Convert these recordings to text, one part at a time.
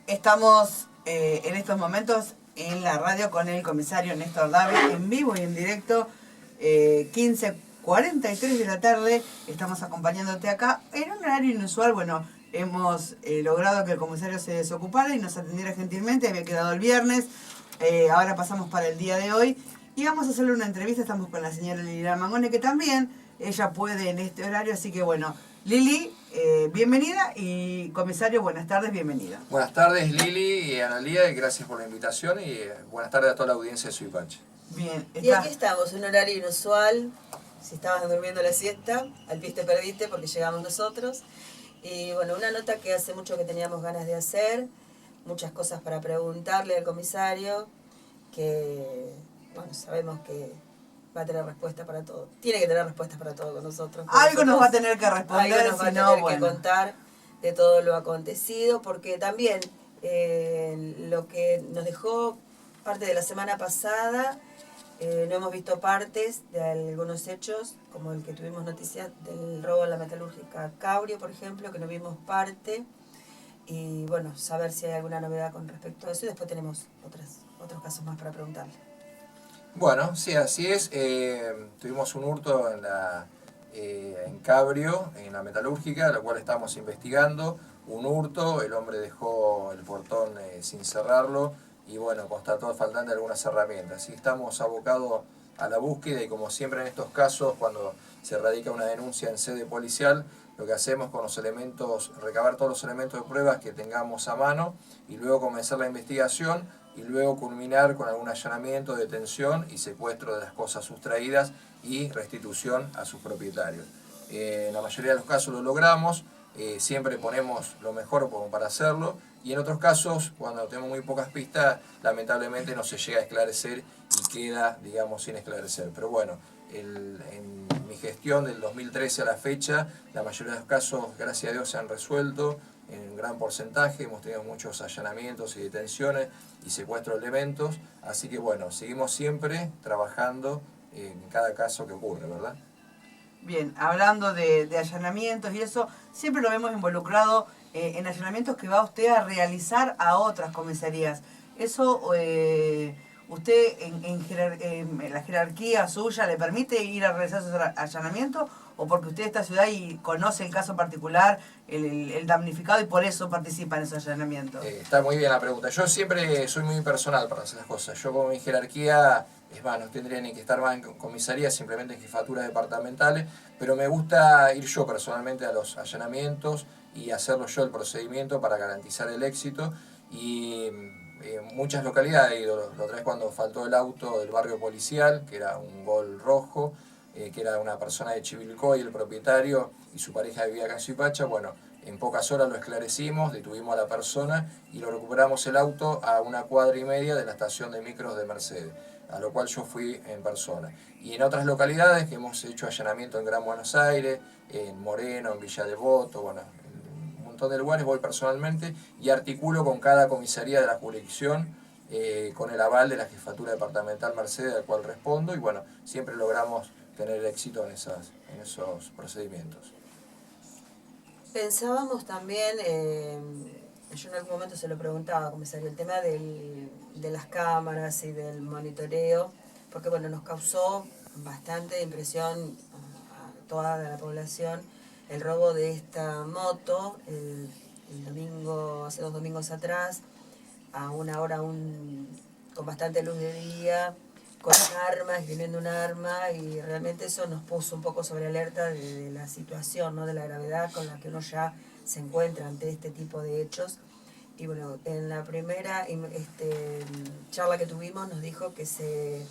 Estamos en estos momentos en la radio con el comisario Néstor Dávila, en vivo y en directo, 15:43 de la tarde. Estamos acompañándote acá en un horario inusual. Bueno, hemos logrado que el comisario se desocupara y nos atendiera gentilmente. Había quedado el viernes, ahora pasamos para el día de hoy y vamos a hacerle una entrevista. Estamos con la señora Liliana Mangone, que también ella puede en este horario, así que bueno, Lili, bienvenida, y comisario, buenas tardes, bienvenida. Buenas tardes, Lili y Analía, y gracias por la invitación, y buenas tardes a toda la audiencia de Suipacha. Bien, y aquí estamos, un horario inusual. Si estabas durmiendo la siesta, al pie te perdiste porque llegamos nosotros. Y bueno, una nota que hace mucho que teníamos ganas de hacer, muchas cosas para preguntarle al comisario, que bueno, sabemos que va a tener respuesta para todo. Tiene que tener respuestas para todo con nosotros. Algo nos va a tener que responder, algo nos va a tener que contar de todo lo acontecido, porque también lo que nos dejó parte de la semana pasada, no hemos visto partes de algunos hechos, como el que tuvimos noticias del robo a la metalúrgica Cabrio, por ejemplo, que no vimos parte, y bueno, saber si hay alguna novedad con respecto a eso, y después tenemos otros casos más para preguntarle. Bueno, sí, así es. Tuvimos un hurto en Cabrio, en la metalúrgica, la cual estamos investigando. Un hurto, el hombre dejó el portón sin cerrarlo y bueno, constató faltante algunas herramientas. Así estamos abocados a la búsqueda, y como siempre en estos casos, cuando se radica una denuncia en sede policial, lo que hacemos con los elementos, recabar todos los elementos de pruebas que tengamos a mano y luego comenzar la investigación, y luego culminar con algún allanamiento, detención y secuestro de las cosas sustraídas y restitución a sus propietarios. En la mayoría de los casos lo logramos, siempre ponemos lo mejor como para hacerlo, y en otros casos, cuando tenemos muy pocas pistas, lamentablemente no se llega a esclarecer y queda, digamos, sin esclarecer. Pero bueno, en mi gestión del 2013 a la fecha, la mayoría de los casos, gracias a Dios, se han resuelto en un gran porcentaje. Hemos tenido muchos allanamientos y detenciones y secuestro de elementos, así que bueno, seguimos siempre trabajando en cada caso que ocurre, ¿verdad? Bien, hablando de allanamientos y eso, siempre lo vemos involucrado en allanamientos que va usted a realizar a otras comisarías. Eso, ¿usted en la jerarquía suya le permite ir a realizar esos allanamientos? ¿O porque usted está en ciudad y conoce el caso particular, el damnificado, y por eso participa en esos allanamientos? Está muy bien la pregunta. Yo siempre soy muy personal para hacer las cosas. Yo, como mi jerarquía, es más, no tendría ni que estar más en comisaría, simplemente en jefaturas departamentales, pero me gusta ir yo personalmente a los allanamientos y hacerlo yo el procedimiento para garantizar el éxito. Y en muchas localidades he ido. La otra vez, cuando faltó el auto del barrio policial, que era un Gol rojo, que era una persona de Chivilcoy, el propietario, y su pareja vivía acá en Suipacha, bueno, en pocas horas lo esclarecimos, detuvimos a la persona y lo recuperamos el auto a 1,5 cuadras de la estación de micros de Mercedes, a lo cual yo fui en persona. Y en otras localidades que hemos hecho allanamiento en Gran Buenos Aires, en Moreno, en Villa Devoto, bueno, en un montón de lugares voy personalmente y articulo con cada comisaría de la jurisdicción, con el aval de la Jefatura Departamental Mercedes, al cual respondo, y bueno, siempre logramos tener éxito en esos procedimientos. Pensábamos también, yo en algún momento se lo preguntaba, comisario, el tema de las cámaras y del monitoreo, porque bueno, nos causó bastante impresión a toda la población el robo de esta moto el domingo, hace 2 domingos atrás, a una hora con bastante luz de día, con armas, esgrimiendo un arma, y realmente eso nos puso un poco sobre alerta de la situación, ¿no? De la gravedad con la que uno ya se encuentra ante este tipo de hechos. Y bueno, en la primera charla que tuvimos nos dijo que se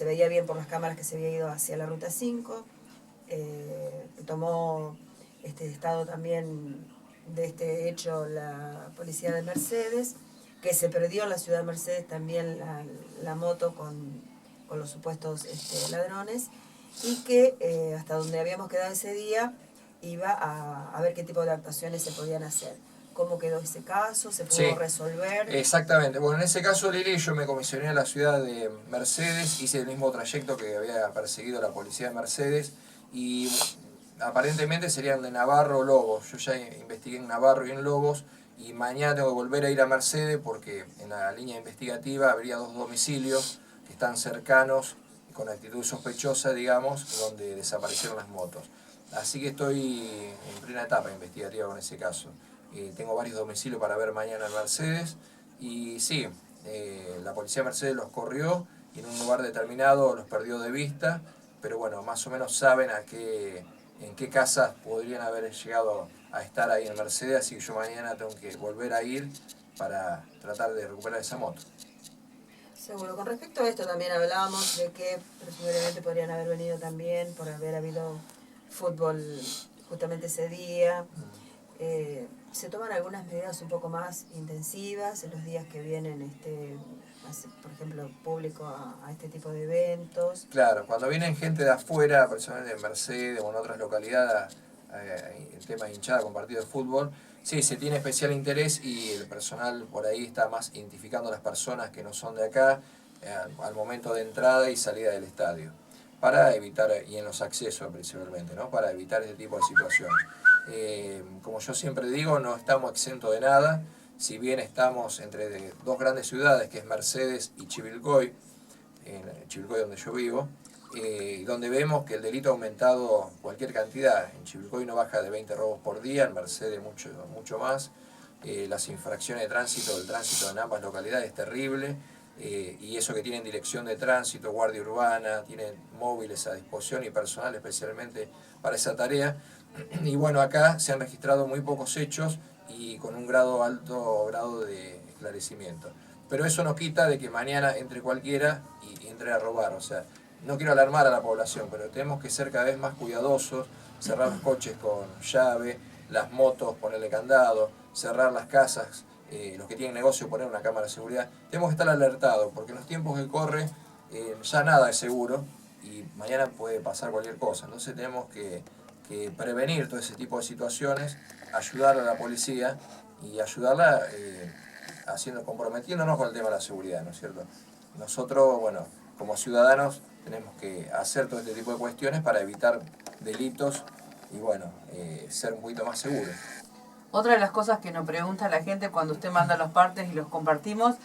veía bien por las cámaras que se había ido hacia la Ruta 5, tomó estado también de este hecho la policía de Mercedes, que se perdió en la ciudad de Mercedes también la moto con los supuestos ladrones, y que hasta donde habíamos quedado ese día iba a ver qué tipo de actuaciones se podían hacer. ¿Cómo quedó ese caso? ¿Se pudo resolver? Exactamente. Bueno, en ese caso, Lili, yo me comisioné a la ciudad de Mercedes, hice el mismo trayecto que había perseguido la policía de Mercedes, y aparentemente serían de Navarro o Lobos. Yo ya investigué en Navarro y en Lobos, y mañana tengo que volver a ir a Mercedes porque en la línea investigativa habría 2 domicilios que están cercanos, con actitud sospechosa, digamos, donde desaparecieron las motos. Así que estoy en plena etapa investigativa con ese caso. Tengo varios domicilios para ver mañana en Mercedes y sí, la policía de Mercedes los corrió y en un lugar determinado los perdió de vista, pero bueno, más o menos saben en qué casas podrían haber llegado a estar ahí en Mercedes, así que yo mañana tengo que volver a ir para tratar de recuperar esa moto. Seguro. Con respecto a esto también hablábamos de que presumiblemente podrían haber venido también por haber habido fútbol justamente ese día. Se toman algunas medidas un poco más intensivas en los días que vienen, por ejemplo, público a este tipo de eventos. Claro, cuando vienen gente de afuera, personalmente de Mercedes o en otras localidades, el tema de hinchada con partido de fútbol, sí, se tiene especial interés y el personal por ahí está más identificando a las personas que no son de acá al momento de entrada y salida del estadio, para evitar, y en los accesos principalmente, ¿no? Para evitar ese tipo de situaciones. Como yo siempre digo, no estamos exentos de nada, si bien estamos entre dos grandes ciudades, que es Mercedes y Chivilcoy, en Chivilcoy donde yo vivo, donde vemos que el delito ha aumentado cualquier cantidad. En Chivilcoy no baja de 20 robos por día, en Mercedes mucho más. Las infracciones de tránsito, el tránsito en ambas localidades es terrible, y eso que tienen dirección de tránsito, guardia urbana, tienen móviles a disposición y personal especialmente para esa tarea. Y bueno, acá se han registrado muy pocos hechos y con un alto grado de esclarecimiento. Pero eso no quita de que mañana entre cualquiera y entre a robar. O sea, no quiero alarmar a la población, pero tenemos que ser cada vez más cuidadosos, cerrar los coches con llave, las motos, ponerle candado, cerrar las casas, los que tienen negocio, poner una cámara de seguridad. Tenemos que estar alertados, porque en los tiempos que corre ya nada es seguro y mañana puede pasar cualquier cosa. Entonces tenemos que prevenir todo ese tipo de situaciones, ayudar a la policía y ayudarla comprometiéndonos con el tema de la seguridad, ¿no es cierto? Nosotros, bueno, como ciudadanos tenemos que hacer todo este tipo de cuestiones para evitar delitos y, bueno, ser un poquito más seguros. Otra de las cosas que nos pregunta la gente cuando usted manda los partes y los compartimos,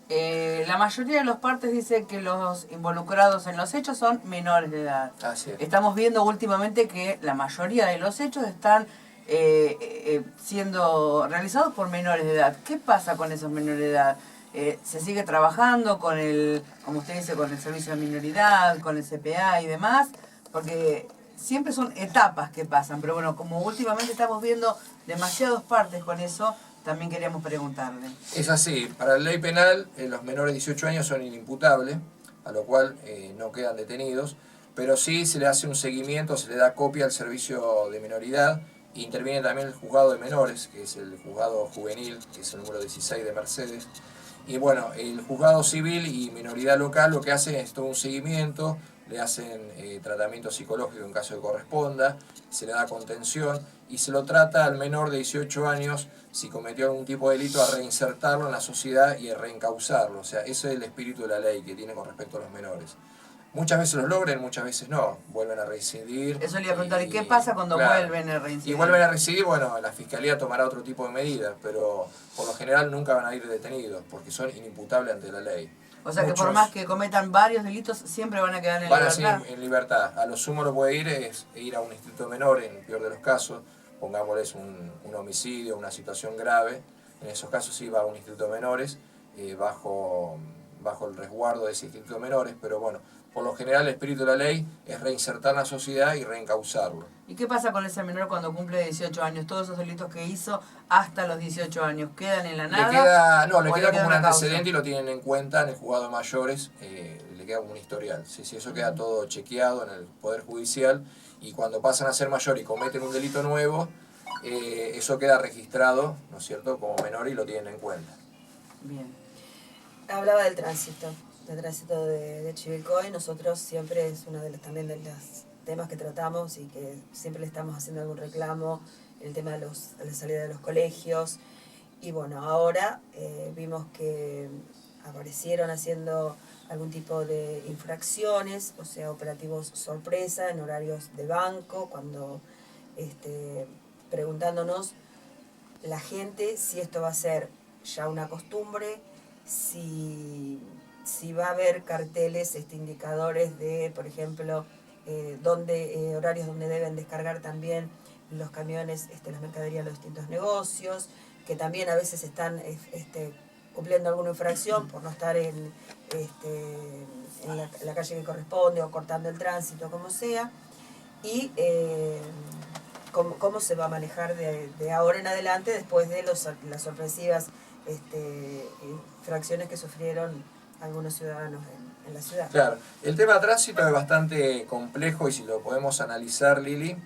la mayoría de los partes dice que los involucrados en los hechos son menores de edad. Así es. Estamos viendo últimamente que la mayoría de los hechos están siendo realizados por menores de edad. ¿Qué pasa con esos menores de edad? ¿Se sigue trabajando con como usted dice, con el servicio de minoridad, con el CPA y demás? Porque siempre son etapas que pasan, pero bueno, como últimamente estamos viendo demasiados partes con eso, también queríamos preguntarle. Es así, para la ley penal los menores de 18 años son inimputables, a lo cual no quedan detenidos, pero sí se le hace un seguimiento, se le da copia al servicio de minoridad, interviene también el juzgado de menores, que es el juzgado juvenil, que es el número 16 de Mercedes, y bueno, el juzgado civil y minoridad local lo que hacen es todo un seguimiento, le hacen tratamiento psicológico en caso de corresponda, se le da contención y se lo trata al menor de 18 años, si cometió algún tipo de delito, a reinsertarlo en la sociedad y a reencauzarlo. O sea, ese es el espíritu de la ley que tiene con respecto a los menores. Muchas veces los logran, muchas veces no, vuelven a reincidir. Eso le iba a preguntar, ¿y qué pasa cuando vuelven a reincidir? Y vuelven a reincidir, bueno, la fiscalía tomará otro tipo de medidas, pero por lo general nunca van a ir detenidos, porque son inimputables ante la ley. O sea que por más que cometan varios delitos, siempre van a quedar en libertad. Van a seguir en libertad. A lo sumo lo puede ir a un instituto menor, en el peor de los casos, pongámosles un homicidio, una situación grave. En esos casos sí va a un instituto de menores, bajo el resguardo de ese instituto de menores, pero bueno, por lo general el espíritu de la ley es reinsertar en la sociedad y reencauzarlo. ¿Y qué pasa con ese menor cuando cumple 18 años? Todos esos delitos que hizo hasta los 18 años, ¿quedan en la nada? Le queda como un antecedente y lo tienen en cuenta en el juzgado de mayores, le queda como un historial. Sí, eso queda todo chequeado en el Poder Judicial y cuando pasan a ser mayor y cometen un delito nuevo, eso queda registrado, ¿no es cierto?, como menor y lo tienen en cuenta. Bien. Hablaba del tránsito de Chivilcoy. Nosotros siempre es uno de los temas que tratamos y que siempre le estamos haciendo algún reclamo, el tema de la salida de los colegios. Y bueno, ahora vimos que aparecieron haciendo algún tipo de infracciones, o sea, operativos sorpresa en horarios de banco, cuando preguntándonos la gente si esto va a ser ya una costumbre, si va a haber carteles, indicadores de, por ejemplo, horarios donde deben descargar también los camiones, las mercaderías de los distintos negocios, que también a veces están cumpliendo alguna infracción por no estar en la calle que corresponde o cortando el tránsito, como sea, y cómo se va a manejar de ahora en adelante después de las sorpresivas infracciones que sufrieron algunos ciudadanos en la ciudad. Claro, el tema de tránsito es bastante complejo y si lo podemos analizar, Lili,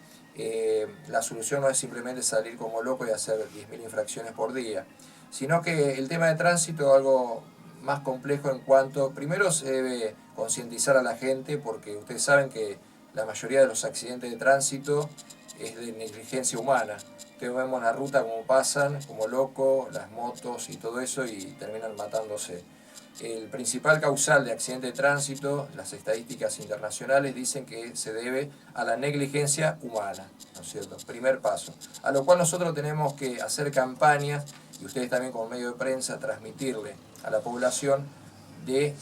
la solución no es simplemente salir como loco y hacer 10.000 infracciones por día, sino que el tema de tránsito es algo más complejo en cuanto, primero se debe concientizar a la gente porque ustedes saben que la mayoría de los accidentes de tránsito es de negligencia humana. Ustedes vemos la ruta como pasan, como loco, las motos y todo eso y terminan matándose. El principal causal de accidente de tránsito, las estadísticas internacionales dicen que se debe a la negligencia humana, ¿no es cierto? Primer paso. A lo cual nosotros tenemos que hacer campañas, y ustedes también como medio de prensa, transmitirle a la población de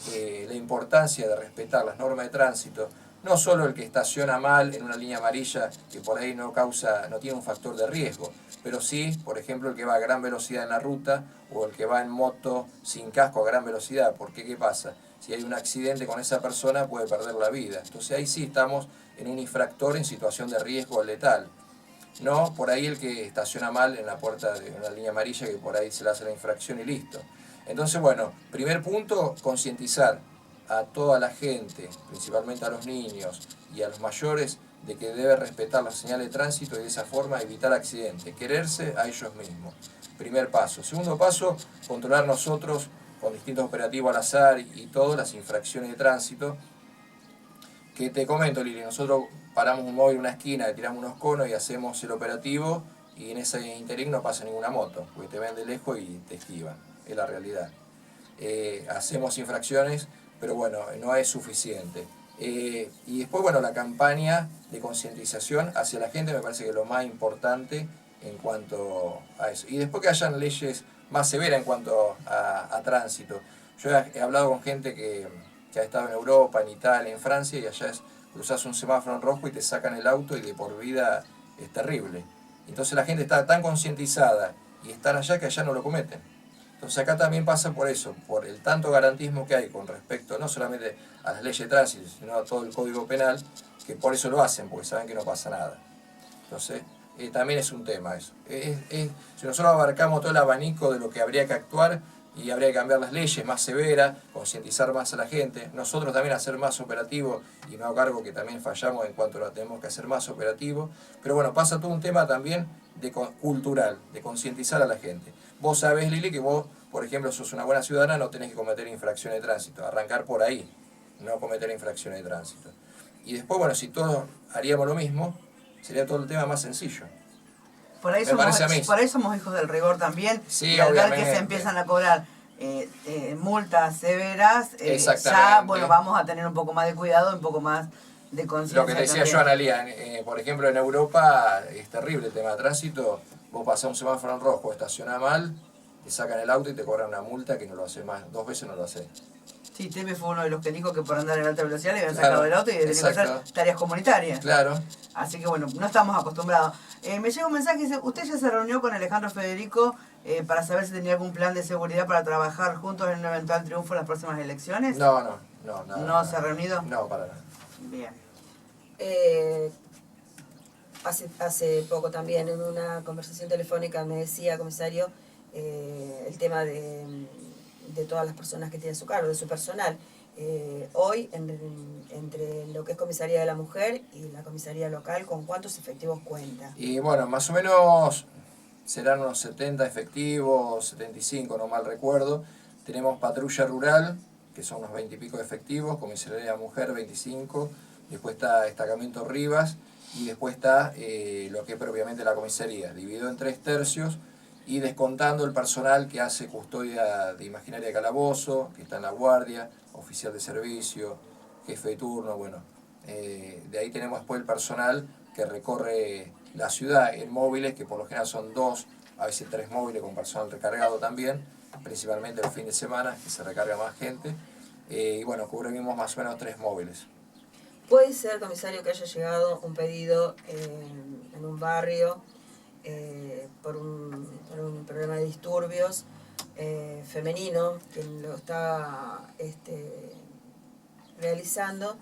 la importancia de respetar las normas de tránsito. No solo el que estaciona mal en una línea amarilla, que por ahí no tiene un factor de riesgo, pero sí, por ejemplo, el que va a gran velocidad en la ruta o el que va en moto sin casco a gran velocidad. Porque, ¿qué pasa? Si hay un accidente con esa persona puede perder la vida. Entonces ahí sí estamos en un infractor en situación de riesgo letal. No por ahí el que estaciona mal en la puerta de una línea amarilla que por ahí se le hace la infracción y listo. Entonces, bueno, primer punto, concientizar a toda la gente, principalmente a los niños y a los mayores, de que debe respetar las señales de tránsito y de esa forma evitar accidentes, quererse a ellos mismos. Primer paso. Segundo paso, controlar nosotros con distintos operativos al azar y todas las infracciones de tránsito. Que te comento, Lili, nosotros paramos un móvil en una esquina, le tiramos unos conos y hacemos el operativo y en ese interín no pasa ninguna moto, porque te ven de lejos y te esquivan, es la realidad. Hacemos infracciones, pero bueno, no es suficiente. Y después, bueno, la campaña de concientización hacia la gente me parece que es lo más importante en cuanto a eso. Y después que hayan leyes más severas en cuanto a tránsito. Yo he hablado con gente que ha estado en Europa, en Italia, en Francia, y allá cruzás un semáforo en rojo y te sacan el auto y de por vida es terrible. Entonces la gente está tan concientizada y están allá que allá no lo cometen. Entonces acá también pasa por eso, por el tanto garantismo que hay con respecto no solamente a las leyes de tránsito, sino a todo el Código Penal, que por eso lo hacen, porque saben que no pasa nada. Entonces también es un tema eso. Si nosotros abarcamos todo el abanico de lo que habría que actuar, y habría que cambiar las leyes más severas, concientizar más a la gente, nosotros también hacer más operativo, y me hago cargo que también fallamos en cuanto a lo tenemos que hacer más operativo, pero bueno, pasa todo un tema también cultural, de concientizar a la gente. Vos sabés, Lili, que vos, por ejemplo, sos una buena ciudadana, no tenés que cometer infracciones de tránsito, arrancar por ahí, no cometer infracciones de tránsito. Y después, bueno, si todos haríamos lo mismo, sería todo el tema más sencillo. Por ahí somos hijos del rigor también, sí, y al ver que se empiezan a cobrar multas severas, ya bueno, vamos a tener un poco más de cuidado, un poco más de conciencia. Lo que te decía yo, Analía, por ejemplo, en Europa es terrible el tema de tránsito. Vos pasás un semáforo en rojo, estacionás mal, te sacan el auto y te cobran una multa que no lo haces más, 2 veces no lo haces. Sí, Tepe fue uno de los que dijo que por andar en alta velocidad le habían sacado el auto y tenía que hacer tareas comunitarias. Claro. Así que bueno, no estamos acostumbrados. Me llega un mensaje que dice, ¿usted ya se reunió con Alejandro Federico para saber si tenía algún plan de seguridad para trabajar juntos en un eventual triunfo en las próximas elecciones? No. ¿No se ha reunido? No, para nada. Bien. Hace poco también en una conversación telefónica me decía, comisario, el tema de todas las personas que tiene a su cargo, de su personal. Hoy, entre lo que es Comisaría de la Mujer y la Comisaría Local, ¿con cuántos efectivos cuenta? Y bueno, más o menos serán unos 70 efectivos, 75, no mal recuerdo. Tenemos patrulla rural, que son unos 20 y pico de efectivos, Comisaría de la Mujer 25, después está Destacamento Rivas, y después está lo que es propiamente la comisaría, dividido en 3 tercios, y descontando el personal que hace custodia de imaginaria de calabozo, que está en la guardia, oficial de servicio, jefe de turno, bueno. De ahí tenemos después el personal que recorre la ciudad en móviles, que por lo general son 2 a veces 3 móviles con personal recargado también, principalmente los fines de semana, que se recarga más gente. Y bueno, cubrimos más o menos 3 móviles. ¿Puede ser, comisario, que haya llegado un pedido en un barrio por un problema de disturbios femenino, quien lo está realizando,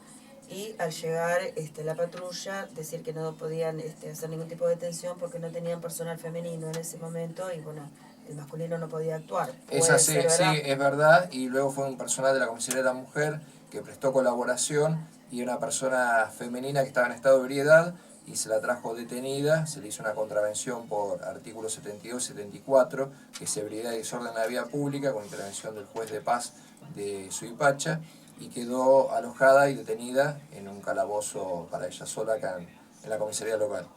y al llegar la patrulla decir que no podían hacer ningún tipo de detención porque no tenían personal femenino en ese momento y bueno, el masculino no podía actuar? Es así, sí, es verdad, y luego fue un personal de la Comisaría de la Mujer que prestó colaboración y una persona femenina que estaba en estado de ebriedad y se la trajo detenida, se le hizo una contravención por artículos 72 y 74, que es ebriedad y desorden en la vía pública, con intervención del juez de paz de Suipacha, y quedó alojada y detenida en un calabozo para ella sola acá en la comisaría local.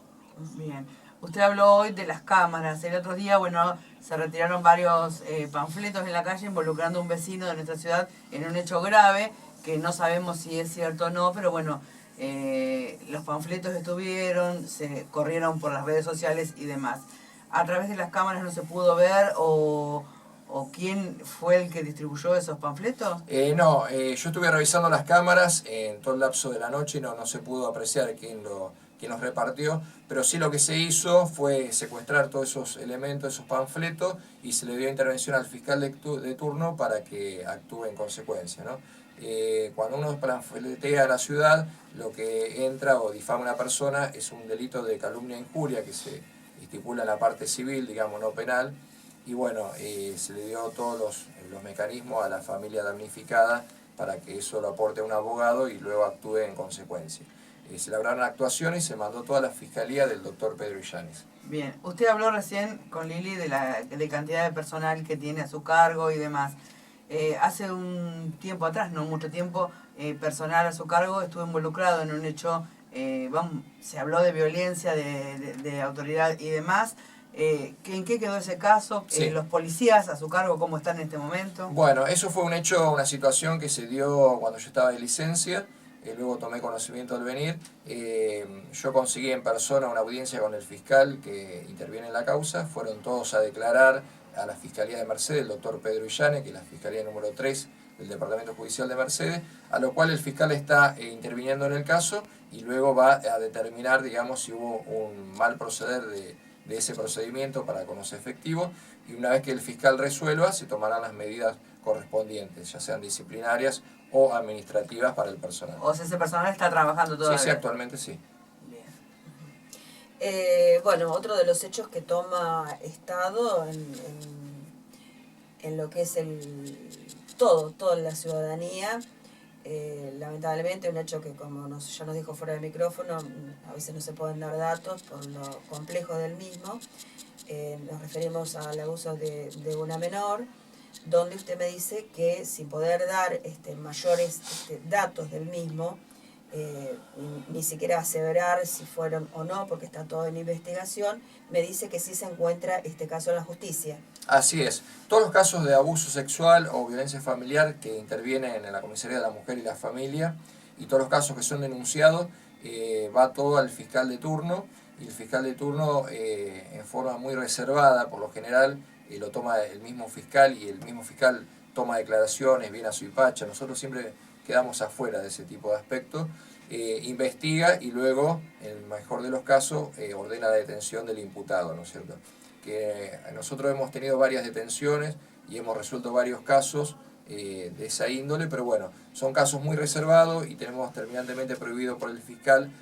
Bien. Usted habló hoy de las cámaras. El otro día, bueno, se retiraron varios panfletos en la calle involucrando a un vecino de nuestra ciudad en un hecho grave, que no sabemos si es cierto o no, pero bueno, los panfletos estuvieron, se corrieron por las redes sociales y demás. ¿A través de las cámaras no se pudo ver o quién fue el que distribuyó esos panfletos? No, yo estuve revisando las cámaras en todo el lapso de la noche y no se pudo apreciar quién los repartió, pero sí lo que se hizo fue secuestrar todos esos elementos, esos panfletos, y se le dio intervención al fiscal de turno para que actúe en consecuencia, ¿no? Cuando uno panfletea a la ciudad, lo que entra o difama a una persona es un delito de calumnia e injuria que se estipula en la parte civil, digamos, no penal. Y bueno, se le dio todos los mecanismos a la familia damnificada para que eso lo aporte a un abogado y luego actúe en consecuencia. Se elaboraron actuaciones y se mandó toda la fiscalía del doctor Pedro Illanes. Bien, usted habló recién con Lili de cantidad de personal que tiene a su cargo y demás. Hace un tiempo atrás, no mucho tiempo, personal a su cargo estuvo involucrado en un hecho, se habló de violencia, de autoridad y demás. ¿En qué quedó ese caso? Sí. ¿Los policías a su cargo cómo están en este momento? Bueno, eso fue un hecho, una situación que se dio cuando yo estaba de licencia. Luego tomé conocimiento al venir. Yo conseguí en persona una audiencia con el fiscal que interviene en la causa. Fueron todos a declarar a la Fiscalía de Mercedes, el doctor Pedro Illanes, que es la Fiscalía número 3 del Departamento Judicial de Mercedes, a lo cual el fiscal está interviniendo en el caso y luego va a determinar, digamos, si hubo un mal proceder de ese procedimiento para con los efectivos, y una vez que el fiscal resuelva se tomarán las medidas correspondientes, ya sean disciplinarias o administrativas para el personal. O sea, ese personal está trabajando todavía. Sí, actualmente sí. Bien. Bueno, otro de los hechos que toma Estado en lo que es toda la ciudadanía, lamentablemente un hecho que, como ya nos dijo fuera del micrófono, a veces no se pueden dar datos por lo complejo del mismo. Nos referimos al abuso de una menor, donde usted me dice que sin poder dar mayores datos del mismo, ni siquiera aseverar si fueron o no, porque está todo en investigación, me dice que sí se encuentra este caso en la justicia. Así es. Todos los casos de abuso sexual o violencia familiar que intervienen en la Comisaría de la Mujer y la Familia, y todos los casos que son denunciados, va todo al fiscal de turno, y el fiscal de turno en forma muy reservada, por lo general, lo toma el mismo fiscal, y el mismo fiscal toma declaraciones, viene a Suipacha. Nosotros siempre quedamos afuera de ese tipo de aspectos. Investiga y luego, en el mejor de los casos, ordena la detención del imputado, ¿no es cierto? Que nosotros hemos tenido varias detenciones y hemos resuelto varios casos de esa índole, pero bueno, son casos muy reservados y tenemos terminantemente prohibido por el fiscal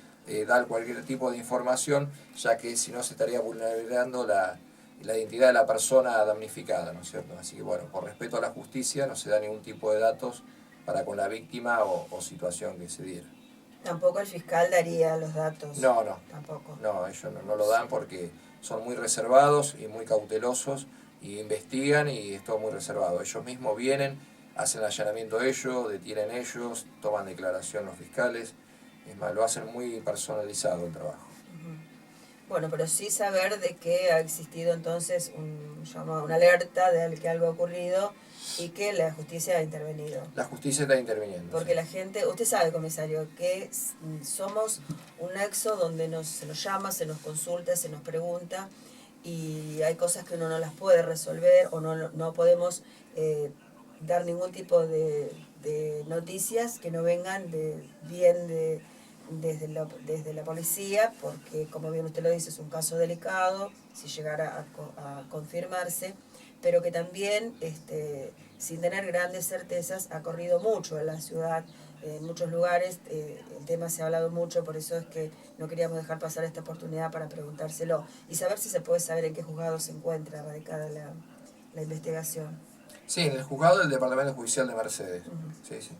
dar cualquier tipo de información, ya que si no se estaría vulnerando la identidad de la persona damnificada, ¿no es cierto? Así que bueno, por respeto a la justicia no se da ningún tipo de datos para con la víctima o situación que se diera. Tampoco el fiscal daría los datos. No. Tampoco. No, ellos no lo dan porque son muy reservados y muy cautelosos y investigan y es todo muy reservado. Ellos mismos vienen, hacen el allanamiento ellos, detienen ellos, toman declaración los fiscales. Es más, lo hacen muy personalizado el trabajo. Bueno, pero sí saber de que ha existido entonces una alerta de que algo ha ocurrido y que la justicia ha intervenido. La justicia está interviniendo. Porque sí. la gente, usted sabe, comisario, que somos un nexo donde se nos llama, se nos consulta, se nos pregunta, y hay cosas que uno no las puede resolver o no podemos dar ningún tipo de noticias que no vengan desde la policía, porque como bien usted lo dice, es un caso delicado, si llegara a confirmarse, pero que también, sin tener grandes certezas, ha corrido mucho en la ciudad, en muchos lugares, el tema se ha hablado mucho, por eso es que no queríamos dejar pasar esta oportunidad para preguntárselo y saber si se puede saber en qué juzgado se encuentra radicada la investigación. Sí, en el juzgado del Departamento Judicial de Mercedes. Sí, sí.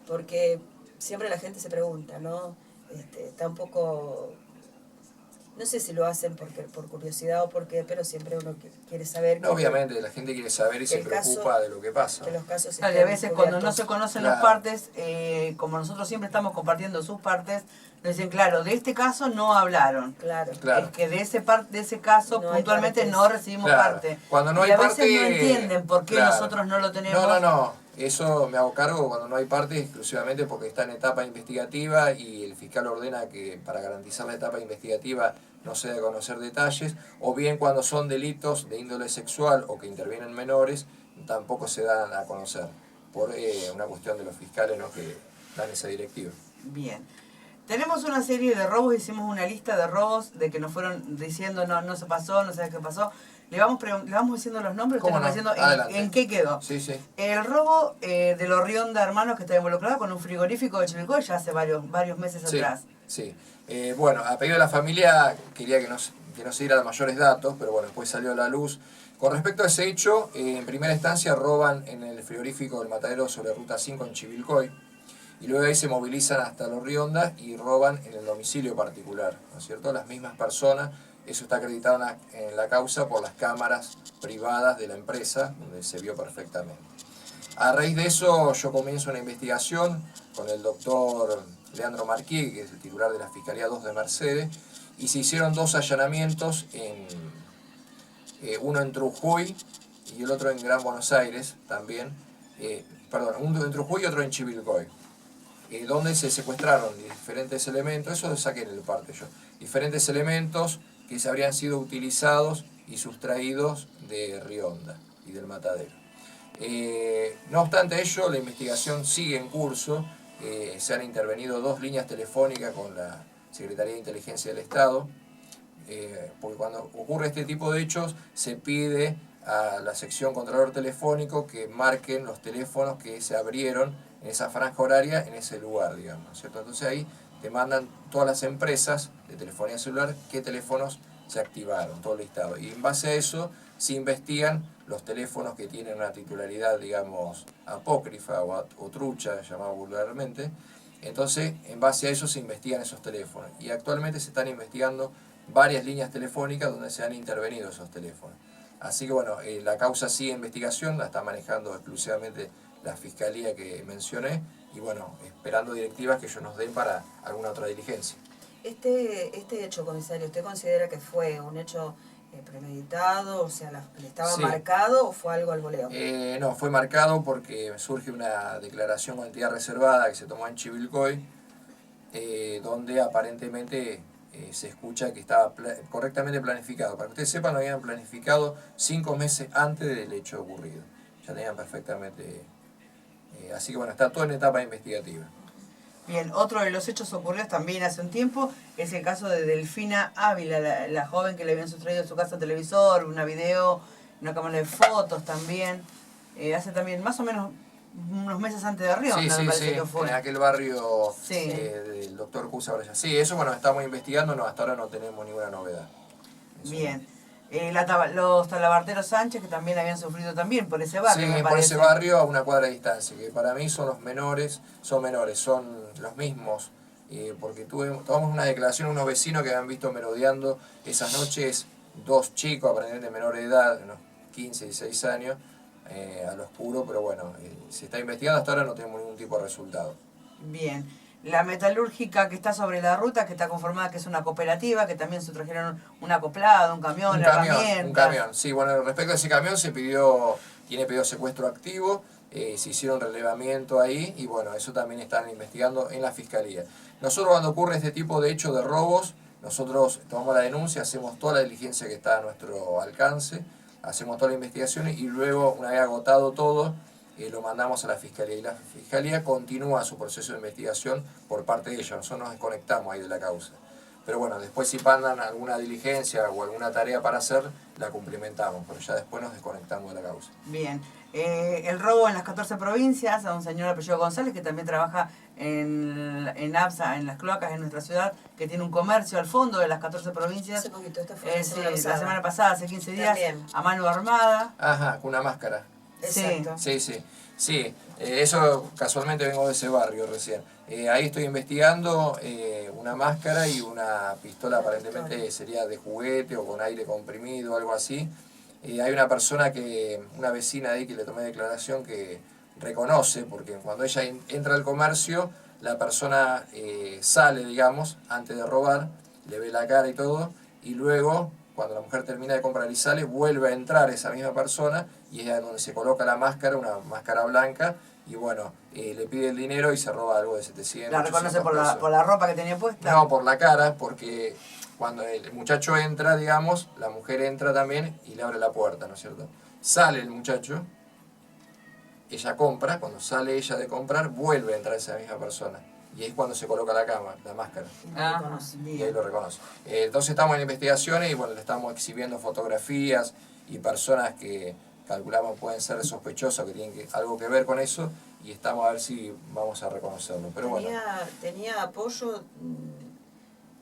Porque siempre la gente se pregunta, ¿no? Está un poco, no sé si lo hacen por curiosidad o por qué, pero siempre uno quiere saber. No, obviamente, la gente quiere saber y se preocupa de lo que pasa. Que los casos claro, y a veces cuando no se conocen las partes, como nosotros siempre estamos compartiendo sus partes, nos dicen, claro, de este caso no hablaron. Claro. Es que de ese caso no puntualmente no recibimos parte. Cuando no y hay a veces parte, no entienden por qué nosotros no lo tenemos. No. Eso me hago cargo cuando no hay parte exclusivamente porque está en etapa investigativa y el fiscal ordena que para garantizar la etapa investigativa no se dé a conocer detalles, o bien cuando son delitos de índole sexual o que intervienen menores, tampoco se dan a conocer, por una cuestión de los fiscales, ¿no?, que dan esa directiva. Bien. Tenemos una serie de robos, hicimos una lista de robos de que nos fueron diciendo no se pasó, no sabes qué pasó. Le vamos diciendo los nombres, usted nos va diciendo en qué quedó. Sí, sí. El robo de los Rionda Hermanos, que está involucrado con un frigorífico de Chivilcoy ya hace varios meses atrás. Sí. Bueno, a pedido de la familia quería que no se diera mayores datos, pero bueno, después salió a la luz. Con respecto a ese hecho, en primera instancia roban en el frigorífico del Matadero sobre Ruta 5 en Chivilcoy, y luego ahí se movilizan hasta los Rionda y roban en el domicilio particular, ¿no es cierto? Las mismas personas. Eso está acreditado en la causa por las cámaras privadas de la empresa, donde se vio perfectamente. A raíz de eso yo comienzo una investigación con el doctor Leandro Marquí, que es el titular de la Fiscalía 2 de Mercedes, y se hicieron 2 allanamientos, uno en Trujillo y el otro en Gran Buenos Aires también, uno en Trujillo y otro en Chivilcoy, donde se secuestraron diferentes elementos, eso lo saqué en el parte yo, diferentes elementos que se habrían sido utilizados y sustraídos de Rionda y del Matadero. No obstante ello, la investigación sigue en curso. Se han intervenido 2 líneas telefónicas con la Secretaría de Inteligencia del Estado, porque cuando ocurre este tipo de hechos se pide a la sección Contralor Telefónico que marquen los teléfonos que se abrieron en esa franja horaria en ese lugar, digamos, ¿cierto? Entonces ahí te mandan todas las empresas de telefonía celular qué teléfonos se activaron, todo el listado. Y en base a eso se investigan los teléfonos que tienen una titularidad, digamos, apócrifa o trucha, llamado vulgarmente. Entonces, en base a eso se investigan esos teléfonos. Y actualmente se están investigando varias líneas telefónicas donde se han intervenido esos teléfonos. Así que bueno, la causa sigue en investigación, la está manejando exclusivamente la fiscalía que mencioné, y bueno, esperando directivas que ellos nos den para alguna otra diligencia. Este hecho, comisario, ¿usted considera que fue un hecho premeditado, o sea, estaba marcado, o fue algo al voleo? No, fue marcado porque surge una declaración con entidad reservada que se tomó en Chivilcoy, donde aparentemente se escucha que estaba correctamente planificado. Para que ustedes sepan, lo habían planificado 5 meses antes del hecho ocurrido. Ya tenían perfectamente... así que bueno, está todo en etapa investigativa. Bien, otro de los hechos ocurridos también hace un tiempo es el caso de Delfina Ávila, la joven que le habían sustraído de su casa televisor, una video, una cámara de fotos también. Hace también más o menos unos meses antes de Rionda, me parece que fue. En aquel barrio del doctor Cusa. Sí, eso bueno, estamos investigando, hasta ahora no tenemos ninguna novedad. Bien. Los talabarteros Sánchez, que también habían sufrido también por ese barrio, me parece. Por ese barrio a una cuadra de distancia, que para mí son son los mismos, porque tomamos una declaración de unos vecinos que habían visto merodeando esas noches 2 chicos, aparentemente menores de edad, unos 15, 16 años, al oscuro, pero bueno, se está investigando, hasta ahora no tenemos ningún tipo de resultado. Bien. La metalúrgica que está sobre la ruta, que está conformada, que es una cooperativa, que también se trajeron un acoplado, un camión, herramientas. Un camión, sí, bueno, respecto a ese camión tiene pedido secuestro activo, se hicieron relevamiento ahí y bueno, eso también están investigando en la fiscalía. Nosotros cuando ocurre este tipo de hechos de robos, nosotros tomamos la denuncia, hacemos toda la diligencia que está a nuestro alcance, hacemos toda la investigación y luego, una vez agotado todo, lo mandamos a la Fiscalía. Y la Fiscalía continúa su proceso de investigación por parte de ella. Nosotros nos desconectamos ahí de la causa. Pero bueno, después si mandan alguna diligencia o alguna tarea para hacer, la cumplimentamos, pero ya después nos desconectamos de la causa. Bien. El robo en las 14 provincias a un señor apellido González, que también trabaja en APSA, en las cloacas en nuestra ciudad, que tiene un comercio al fondo de las 14 provincias. Hace poquito, esto fue Sí, la semana pasada, hace 15 días, También. a mano armada. Ajá, con una máscara. Exacto. Sí, eso casualmente vengo de ese barrio recién. Ahí estoy investigando una máscara y una pistola, aparentemente sería de juguete o con aire comprimido, algo así. Hay una persona una vecina de ahí que le tomé declaración que reconoce, porque cuando ella entra al comercio, la persona sale, digamos, antes de robar, le ve la cara y todo, y luego, cuando la mujer termina de comprar y sale, vuelve a entrar esa misma persona, y es donde se coloca la máscara, una máscara blanca, y bueno, le pide el dinero y se roba algo de 700. ¿La reconoce 800 pesos. por la ropa que tenía puesta? No, por la cara, porque cuando el muchacho entra, digamos, la mujer entra también y le abre la puerta, ¿no es cierto? Sale el muchacho, ella compra, cuando sale ella de comprar, vuelve a entrar esa misma persona. Y es cuando se coloca la máscara. Ah, Y ahí lo reconoce. Entonces estamos en investigaciones y bueno, le estamos exhibiendo fotografías y personas que calculamos pueden ser sospechosas, que tienen algo que ver con eso, y estamos a ver si vamos a reconocerlo. Pero bueno. ¿Tenía apoyo?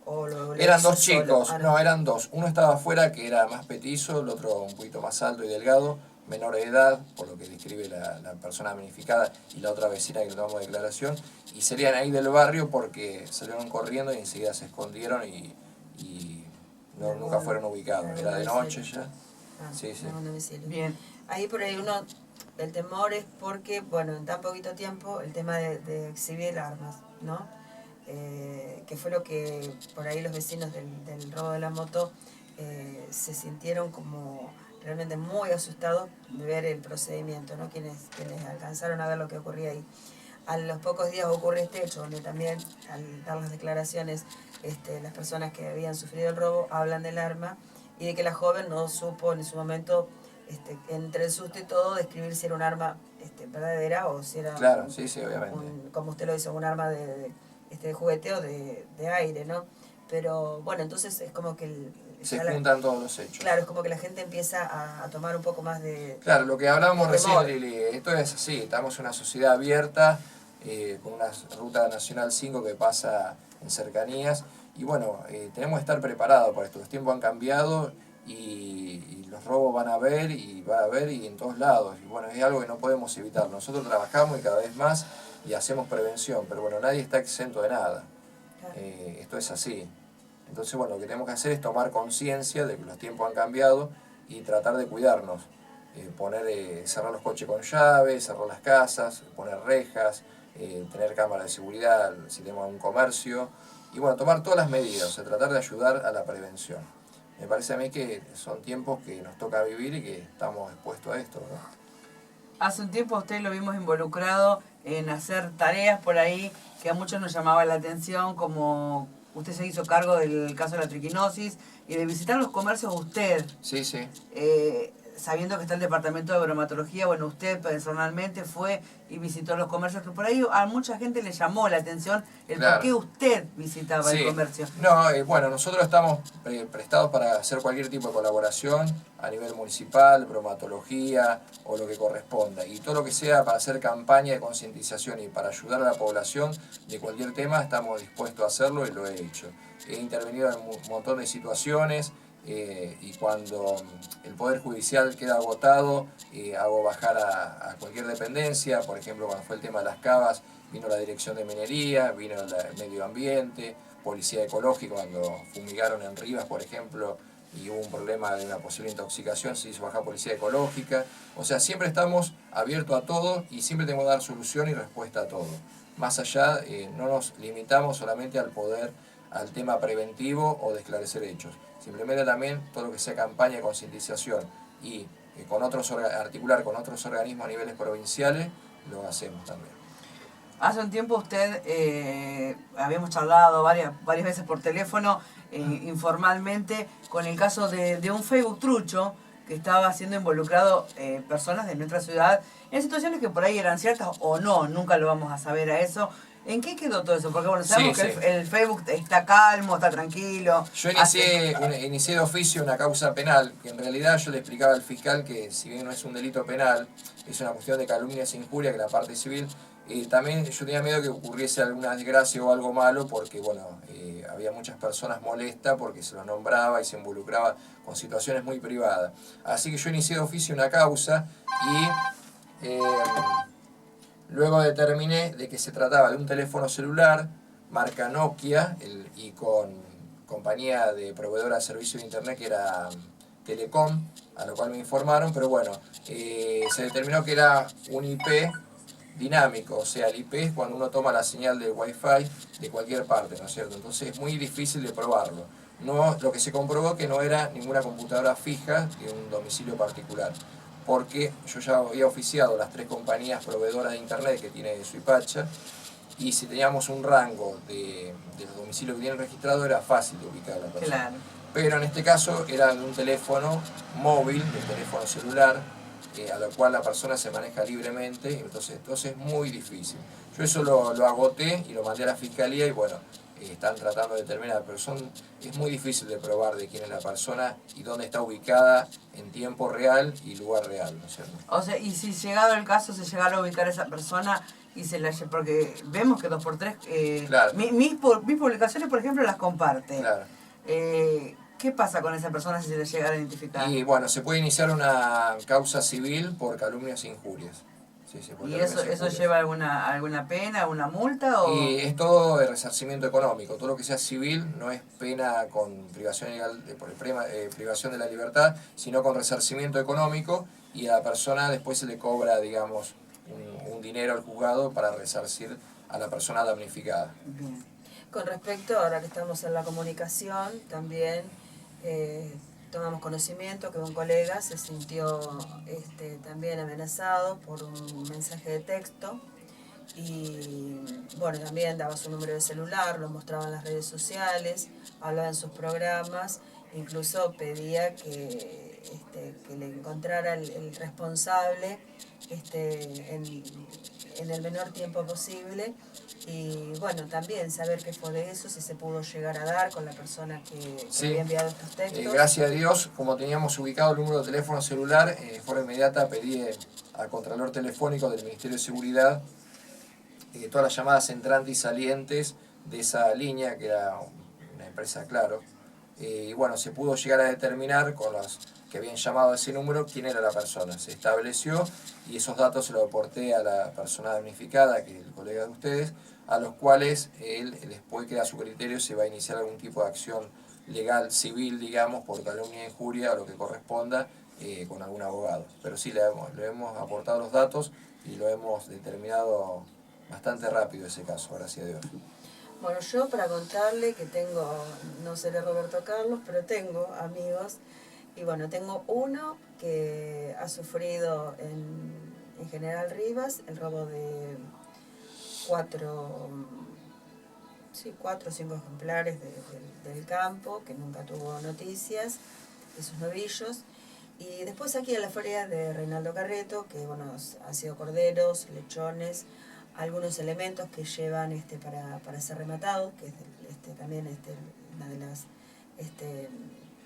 ¿O lo Eran hizo dos chicos, solo? no, eran dos. Uno estaba afuera, que era más petizo, el otro un poquito más alto y delgado, menor de edad, por lo que describe la persona damnificada y la otra vecina que le tomamos declaración, y serían ahí del barrio porque salieron corriendo y enseguida se escondieron y nunca fueron ubicados. Era de noche ya. Sí. Bien. Ahí por ahí el temor es porque, bueno, en tan poquito tiempo, el tema de exhibir armas, ¿no? Que fue lo que por ahí los vecinos del robo de la moto se sintieron como realmente muy asustados de ver el procedimiento, ¿no? Quienes alcanzaron a ver lo que ocurría ahí. A los pocos días ocurre este hecho, donde también al dar las declaraciones las personas que habían sufrido el robo hablan del arma y de que la joven no supo en su momento, entre el susto y todo, describir si era un arma verdadera o si era, claro, sí, obviamente. Como usted lo dice, un arma de juguete o de aire, ¿no? Pero bueno, entonces es como que se juntan todos los hechos. Claro, es como que la gente empieza a tomar un poco más de... Claro, lo que hablábamos de recién, Lili, esto es así, estamos en una sociedad abierta, con una ruta nacional 5 que pasa en cercanías, y bueno, tenemos que estar preparados para esto. Los tiempos han cambiado y los robos van a haber y en todos lados, y bueno, es algo que no podemos evitar. Nosotros trabajamos y cada vez más y hacemos prevención, pero bueno, nadie está exento de nada. Esto es así. Entonces, bueno, lo que tenemos que hacer es tomar conciencia de que los tiempos han cambiado y tratar de cuidarnos. Cerrar los coches con llave, cerrar las casas, poner rejas, tener cámaras de seguridad si tenemos un comercio. Y bueno, tomar todas las medidas, o sea, tratar de ayudar a la prevención. Me parece a mí que son tiempos que nos toca vivir y que estamos expuestos a esto, ¿no? Hace un tiempo usted lo vimos involucrado en hacer tareas por ahí que a muchos nos llamaba la atención, como usted se hizo cargo del caso de la triquinosis y de visitar los comercios usted. Sí. Sabiendo que está el departamento de bromatología, bueno, usted personalmente fue y visitó los comercios, que por ahí a mucha gente le llamó la atención el por qué usted visitaba el comercio. No, bueno, nosotros estamos prestados para hacer cualquier tipo de colaboración a nivel municipal, bromatología o lo que corresponda. Y todo lo que sea para hacer campaña de concientización y para ayudar a la población de cualquier tema, estamos dispuestos a hacerlo y lo he hecho. He intervenido en un montón de situaciones. Y cuando el Poder Judicial queda agotado, hago bajar a cualquier dependencia. Por ejemplo, cuando fue el tema de las cavas, vino la Dirección de Minería, vino el Medio Ambiente, Policía Ecológica, cuando fumigaron en Rivas, por ejemplo, y hubo un problema de una posible intoxicación, se hizo bajar Policía Ecológica. O sea, siempre estamos abiertos a todo y siempre tenemos que dar solución y respuesta a todo. Más allá, no nos limitamos solamente al tema preventivo o de esclarecer hechos. Simplemente también todo lo que sea campaña de concientización y articular con otros organismos a niveles provinciales, lo hacemos también. Hace un tiempo usted, habíamos charlado varias veces por teléfono, informalmente con el caso de un Facebook trucho que estaba siendo involucrado personas de nuestra ciudad en situaciones que por ahí eran ciertas o no, nunca lo vamos a saber a eso. ¿En qué quedó todo eso? Porque bueno, sabemos Sí, que sí. el Facebook está calmo, está tranquilo. Yo inicié de oficio una causa penal, que en realidad yo le explicaba al fiscal que si bien no es un delito penal, es una cuestión de calumnias e injuria, que la parte civil, también yo tenía miedo que ocurriese alguna desgracia o algo malo, porque bueno, había muchas personas molestas porque se los nombraba y se involucraba con situaciones muy privadas. Así que yo inicié de oficio una causa y luego determiné de que se trataba de un teléfono celular marca Nokia y con compañía de proveedora de servicio de internet que era Telecom, a lo cual me informaron, pero bueno, se determinó que era un IP dinámico, o sea, el IP es cuando uno toma la señal de Wi-Fi de cualquier parte, ¿no es cierto? Entonces es muy difícil de probarlo. No, lo que se comprobó que no era ninguna computadora fija de un domicilio particular, porque yo ya había oficiado las 3 compañías proveedoras de internet que tiene Suipacha, y si teníamos un rango de los domicilios que tienen registrado era fácil de ubicar a la persona. Claro. Pero en este caso era de un teléfono móvil, de un teléfono celular, a lo cual la persona se maneja libremente, entonces es muy difícil. Yo eso lo agoté y lo mandé a la fiscalía y bueno, están tratando de determinar, pero es muy difícil de probar de quién es la persona y dónde está ubicada en tiempo real y lugar real, ¿no es cierto? O sea, y si llegado el caso se llegara a ubicar a esa persona y se la porque vemos que 2x3, Claro. mis publicaciones, por ejemplo, las comparte. Claro. ¿Qué pasa con esa persona si se le llegara a identificar? Y bueno, se puede iniciar una causa civil por calumnias e injurias. Sí, por ¿Y calumnias eso e injurias. lleva alguna pena, alguna multa? O... Y es todo de resarcimiento económico. Todo lo que sea civil no es pena con privación legal, privación de la libertad, sino con resarcimiento económico, y a la persona después se le cobra, digamos, un dinero al juzgado para resarcir a la persona damnificada. Bien. Con respecto, ahora que estamos en la comunicación, también tomamos conocimiento que un colega se sintió también amenazado por un mensaje de texto y bueno, también daba su número de celular, lo mostraba en las redes sociales, hablaba en sus programas, incluso pedía que le encontrara el responsable en el menor tiempo posible. Y bueno, también saber qué fue de eso, si se pudo llegar a dar con la persona que Sí. había enviado estos textos. Gracias a Dios, como teníamos ubicado el número de teléfono celular, de forma inmediata pedí al Contralor Telefónico del Ministerio de Seguridad todas las llamadas entrantes y salientes de esa línea, que era una empresa Claro. Y bueno, se pudo llegar a determinar con los que habían llamado a ese número quién era la persona. Se estableció y esos datos se los aporté a la persona damnificada, que es el colega de ustedes, a los cuales él, después queda a su criterio, se va a iniciar algún tipo de acción legal, civil, digamos, por calumnia e injuria o lo que corresponda con algún abogado. Pero sí, le hemos aportado los datos y lo hemos determinado bastante rápido ese caso, gracias a Dios. Bueno, yo para contarle que tengo, no seré Roberto Carlos, pero tengo amigos. Y bueno, tengo uno que ha sufrido en General Rivas el robo de 4 o 5 ejemplares del campo, que nunca tuvo noticias de sus novillos. Y después aquí en la feria de Reinaldo Carreto, que bueno, han sido corderos, lechones, algunos elementos que llevan para ser rematados, que es también una de las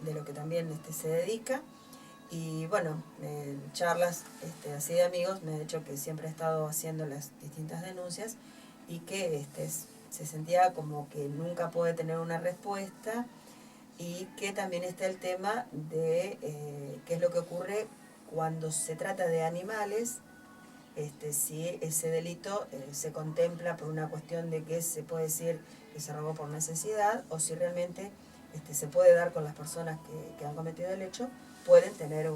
de lo que también se dedica. Y bueno, charlas así de amigos me ha dicho que siempre ha estado haciendo las distintas denuncias y que se sentía como que nunca puede tener una respuesta, y que también está el tema de qué es lo que ocurre cuando se trata de animales, si ese delito se contempla por una cuestión de que se puede decir que se robó por necesidad, o si realmente se puede dar con las personas que han cometido el hecho, pueden tener